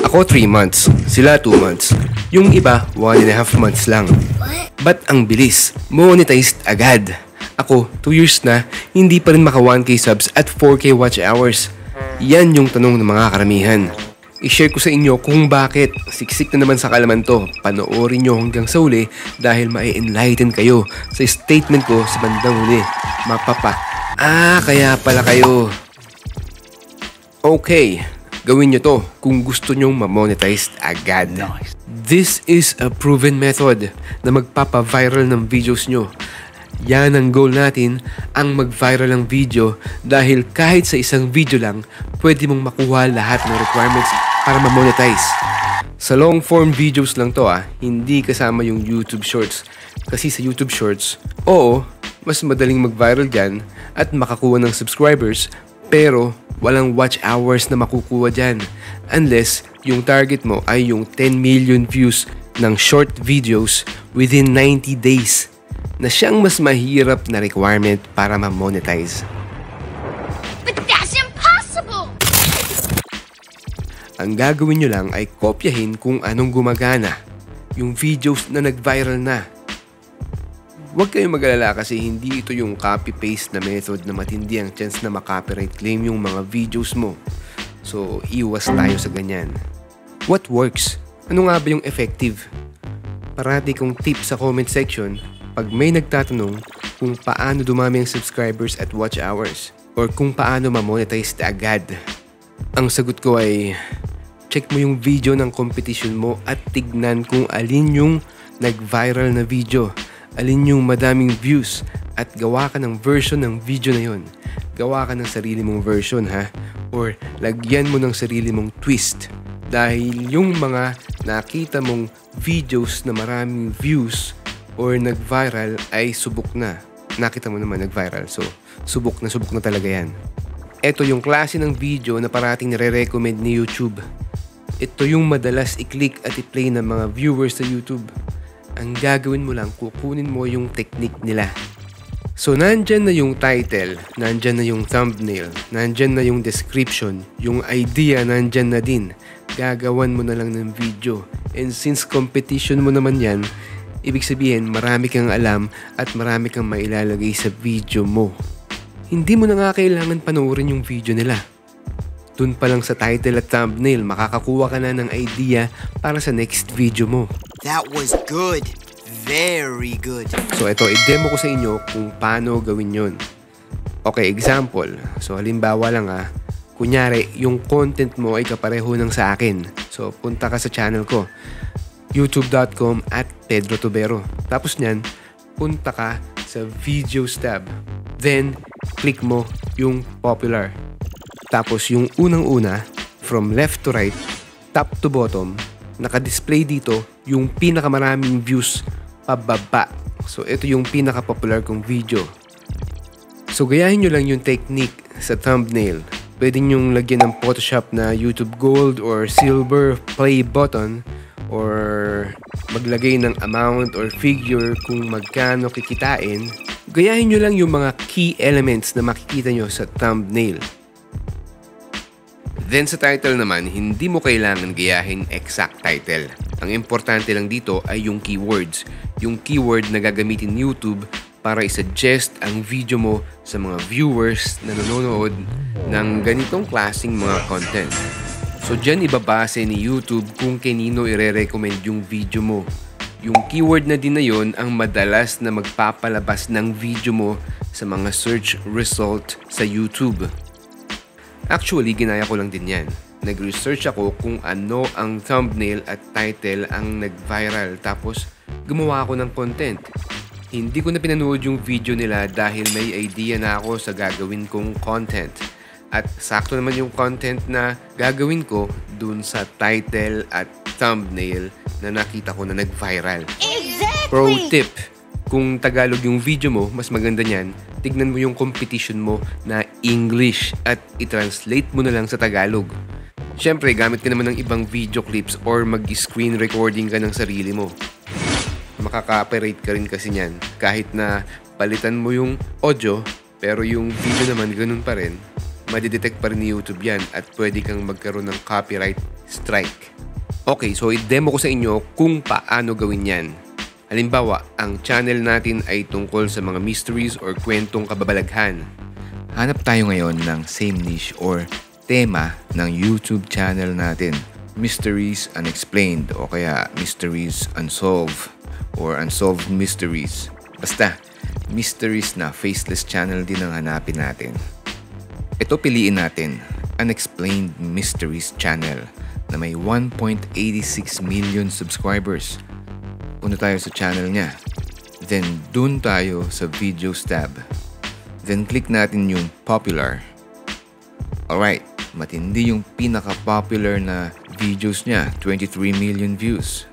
Ako 3 months, sila 2 months. Yung iba, 1.5 months lang. Ba't ang bilis? Monetized agad. Ako, 2 years na, hindi pa rin maka 1K subs at 4K watch hours. Yan yung tanong ng mga karamihan. I-share ko sa inyo kung bakit. Siksik na naman sa kalaman to. Panoorin nyo hanggang sa huli dahil ma-enlighten kayo sa statement ko sa bandang huli. Kaya pala kayo. Okay, gawin nyo to kung gusto nyong ma-monetize agad. This is a proven method na magpapa-viral ng videos nyo. Yan ang goal natin, ang mag-viral ng video dahil kahit sa isang video lang, pwede mong makuha lahat ng requirements para ma-monetize. Sa long form videos lang to hindi kasama yung YouTube Shorts. Kasi sa YouTube Shorts, oo, mas madaling mag-viral dyan at makakuha ng subscribers pero walang watch hours na makukuha dyan unless yung target mo ay yung 10 million views ng short videos within 90 days na siyang mas mahirap na requirement para ma-monetize. But that's impossible! Ang gagawin nyo lang ay kopyahin kung anong gumagana, yung videos na nag-viral na. Huwag kayong mag-alala kasi hindi ito yung copy-paste na method na matindi ang chance na ma-copyright claim yung mga videos mo. So, iwas tayo sa ganyan. What works? Ano nga ba yung effective? Parati kong tip sa comment section pag may nagtatanong kung paano dumami ang subscribers at watch hours or kung paano ma-monetize agad. Ang sagot ko ay, check mo yung video ng competition mo at tignan kung alin yung nag-viral na video. Alin yung madaming views at gawa ka ng version ng video na yon. Gawa ka ng sarili mong version or lagyan mo ng sarili mong twist. Dahil yung mga nakita mong videos na maraming views or nag-viral ay subok na. Nakita mo naman nag-viral, so subok na talaga yan. Ito yung klase ng video na parating nire-recommend ni YouTube. Ito yung madalas i-click at i-play ng mga viewers sa YouTube. Ang gagawin mo lang, kukunin mo yung technique nila. So, nandyan na yung title, nandyan na yung thumbnail, nandyan na yung description, yung idea nandyan na din. Gagawan mo na lang ng video. And since competition mo naman yan, ibig sabihin marami kang alam at marami kang mailalagay sa video mo. Hindi mo na nga kailangan panoorin yung video nila. Dun pa lang sa title at thumbnail, makakakuha ka na ng idea para sa next video mo. That was good. Very good. So ito, i-demo ko sa inyo kung paano gawin yon. Okay, example. So halimbawa lang kunyari, yung content mo ay kapareho ng sa akin. So punta ka sa channel ko, youtube.com/PedroTubero. Tapos nyan, punta ka sa videos tab. Then, click mo yung popular. Tapos yung unang-una, from left to right, top to bottom, naka-display dito yung pinakamaraming views pababa. So ito yung pinaka-popular kong video. So gayahin nyo lang yung technique sa thumbnail. Pwede nyong lagyan ng Photoshop na YouTube Gold or Silver play button or maglagay ng amount or figure kung magkano kikitain. Gayahin nyo lang yung mga key elements na makikita nyo sa thumbnail. Then sa title naman, hindi mo kailangan gayahin exact title. Ang importante lang dito ay yung keywords. Yung keyword na gagamitin ni YouTube para i-suggest ang video mo sa mga viewers na nanonood ng ganitong klaseng mga content. So dyan ibabase ni YouTube kung kanino i-recommend yung video mo. Yung keyword na din na yun ang madalas na magpapalabas ng video mo sa mga search result sa YouTube. Actually, ginaya ko lang din yan. Nag-research ako kung ano ang thumbnail at title ang nag-viral tapos gumawa ako ng content. Hindi ko na pinanood yung video nila dahil may idea na ako sa gagawin kong content. At sakto naman yung content na gagawin ko dun sa title at thumbnail na nakita ko na nag-viral. Exactly! Pro tip! Kung Tagalog yung video mo, mas maganda niyan, tignan mo yung competition mo na English at i-translate mo na lang sa Tagalog. Siyempre, gamit ka naman ng ibang video clips or mag-screen recording ka ng sarili mo. Makaka-copyright ka rin kasi niyan. Kahit na palitan mo yung audio, pero yung video naman ganun pa rin. madidetect pa rin ni YouTube yan at pwede kang magkaroon ng copyright strike. Okay, so i-demo ko sa inyo kung paano gawin yan. Halimbawa, ang channel natin ay tungkol sa mga mysteries or kwentong kababalaghan. Hanap tayo ngayon ng same niche or tema ng YouTube channel natin. Mysteries Unexplained o kaya Mysteries Unsolved or Unsolved Mysteries. Basta, mysteries na faceless channel din ang hanapin natin. Ito piliin natin, Unexplained Mysteries Channel na may 1.86 million subscribers. Punta tayo sa channel niya. Then, dun tayo sa Videos tab. Then, click natin yung Popular. Alright, matindi yung pinaka-popular na videos niya, 23 million views.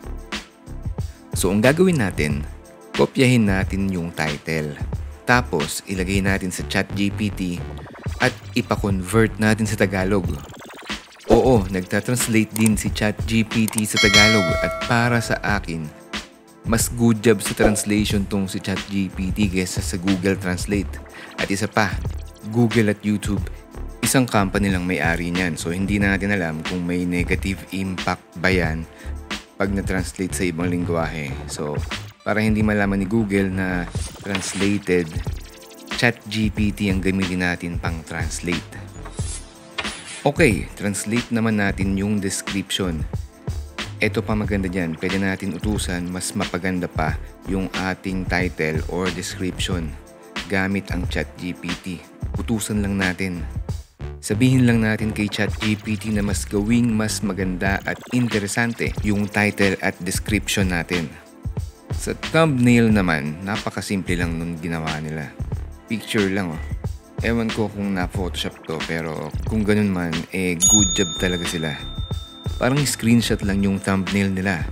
So, ang gagawin natin, kopyahin natin yung title. Tapos, ilagay natin sa ChatGPT at ipa-convert natin sa Tagalog. Oo, nagtatranslate din si ChatGPT sa Tagalog at para sa akin, mas good job sa translation tong si ChatGPT kaysa sa Google Translate. At isa pa, Google at YouTube, isang company lang may-ari niyan. So, hindi natin alam kung may negative impact ba yan pag na-translate sa ibang lingwahe. So, para hindi malaman ni Google na translated, ChatGPT ang gamitin natin pang translate. Okay, translate naman natin yung description. Ito pa maganda dyan, pwede natin utusan mas mapaganda pa yung ating title or description gamit ang ChatGPT. Utusan lang natin. Sabihin lang natin kay ChatGPT na mas gawing mas maganda at interesante yung title at description natin. Sa thumbnail naman, napakasimple lang nung ginawa nila. Picture lang oh. Ewan ko kung na-photoshop to pero kung ganun man, good job talaga sila. Parang screenshot lang yung thumbnail nila.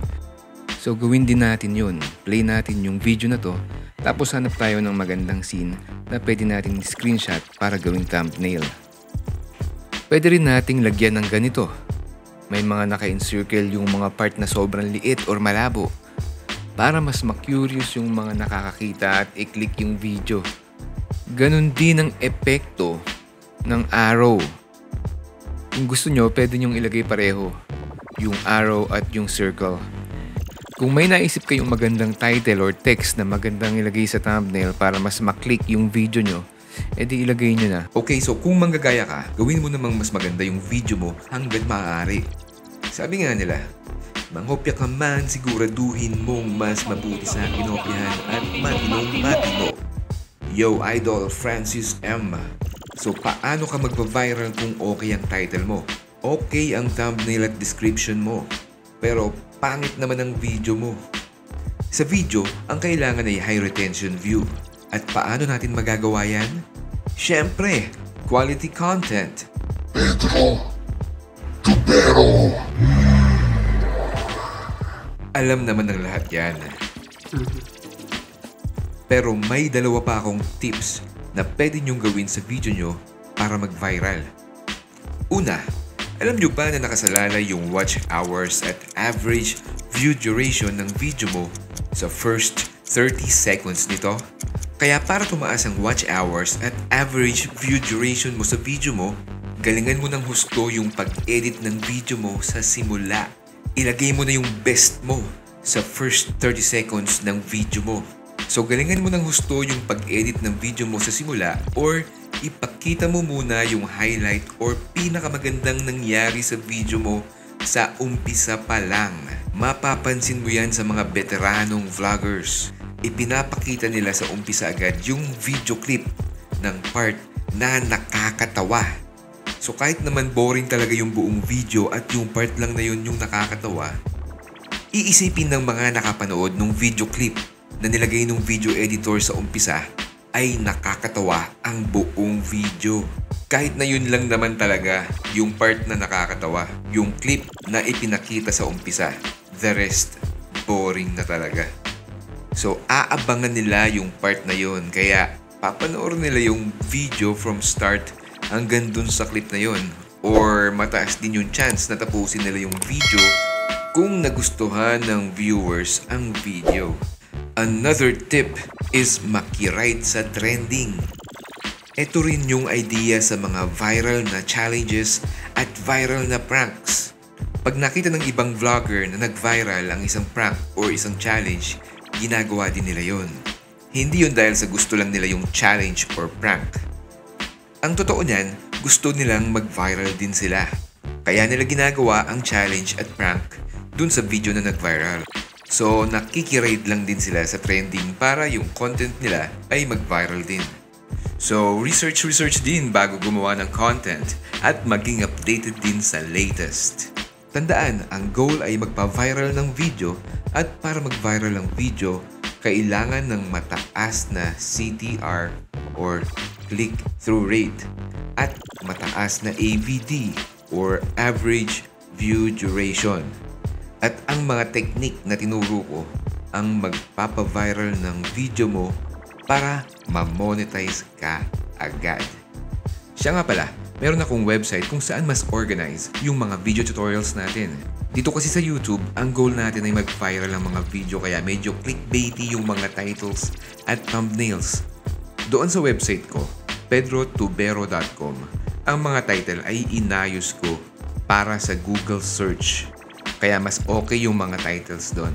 So gawin din natin yun. Play natin yung video na to. Tapos hanap tayo ng magandang scene na pwede natin screenshot para gawing thumbnail. Pwede rin nating lagyan ng ganito. May mga naka-encircle yung mga part na sobrang liit or malabo. Para mas ma-curious yung mga nakakakita at i-click yung video. Ganon din ang epekto ng arrow. Kung gusto nyo, pwede nyong ilagay pareho. Yung arrow at yung circle. Kung may naisip kayong magandang title or text na magandang ilagay sa thumbnail para mas maklik yung video nyo, edi ilagay nyo na. Okay, so kung manggagaya ka, gawin mo namang mas maganda yung video mo hanggat maaari. Sabi nga nila, mangopya ka man, siguraduhin mong mas mabuti sa kinopyahan at matinong-matino. Yo, Idol Francis M. So, paano ka magpa-viral kung okay ang title mo? Okay ang thumbnail at description mo. Pero, pangit naman ang video mo. Sa video, ang kailangan ay high retention view. At paano natin magagawa yan? Siyempre, quality content. Pedro Tubero. Alam naman ng lahat yan. Pero may dalawa pa akong tips na pwede nyong gawin sa video nyo para mag-viral. Una, alam nyo ba na nakasalalay yung watch hours at average view duration ng video mo sa first 30 seconds nito? Kaya para tumaas ang watch hours at average view duration mo sa video mo, galingan mo ng husto yung pag-edit ng video mo sa simula. Ilagay mo na yung best mo sa first 30 seconds ng video mo. So galingan mo ng husto yung pag-edit ng video mo sa simula or ipakita mo muna yung highlight or pinakamagandang nangyari sa video mo sa umpisa pa lang. Mapapansin mo yan sa mga veteranong vloggers. Ipinapakita nila sa umpisa agad yung video clip ng part na nakakatawa. So kahit naman boring talaga yung buong video at yung part lang na yun yung nakakatawa, iisipin ng mga nakapanood ng video clip na nilagay ng video editor sa umpisa ay nakakatawa ang buong video. Kahit na yun lang naman talaga yung part na nakakatawa, yung clip na ipinakita sa umpisa. The rest, boring na talaga. So aabangan nila yung part na yun, kaya papanoorin nila yung video from start hanggang dun sa clip na yun. Or mataas din yung chance na tapusin nila yung video kung nagustuhan ng viewers ang video. Another tip is makiride sa trending. Ito rin yung idea sa mga viral na challenges at viral na pranks. Pag nakita ng ibang vlogger na nag-viral ang isang prank or isang challenge, ginagawa din nila yon. Hindi yun dahil sa gusto lang nila yung challenge or prank. Ang totoo niyan, gusto nilang mag-viral din sila. Kaya nila ginagawa ang challenge at prank dun sa video na nag-viral. So, nakikiride lang din sila sa trending para yung content nila ay mag-viral din. So, research din bago gumawa ng content at maging updated din sa latest. Tandaan, ang goal ay magpa-viral ng video at para mag-viral ang video, kailangan ng mataas na CTR or click-through rate at mataas na AVD or average view duration. At ang mga technique na tinuro ko ang magpapa-viral ng video mo para ma-monetize ka agad. Siya nga pala, meron akong website kung saan mas organize yung mga video tutorials natin. Dito kasi sa YouTube, ang goal natin ay mag-viral ang mga video kaya medyo clickbaity yung mga titles at thumbnails. Doon sa website ko, pedrotubero.com, ang mga title ay inayos ko para sa Google search. Kaya mas okay yung mga titles doon.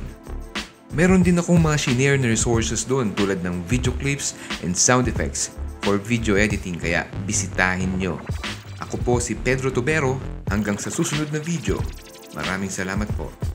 Meron din akong mga shinare na resources doon tulad ng video clips and sound effects for video editing kaya bisitahin nyo. Ako po si Pedro Tubero, hanggang sa susunod na video. Maraming salamat po.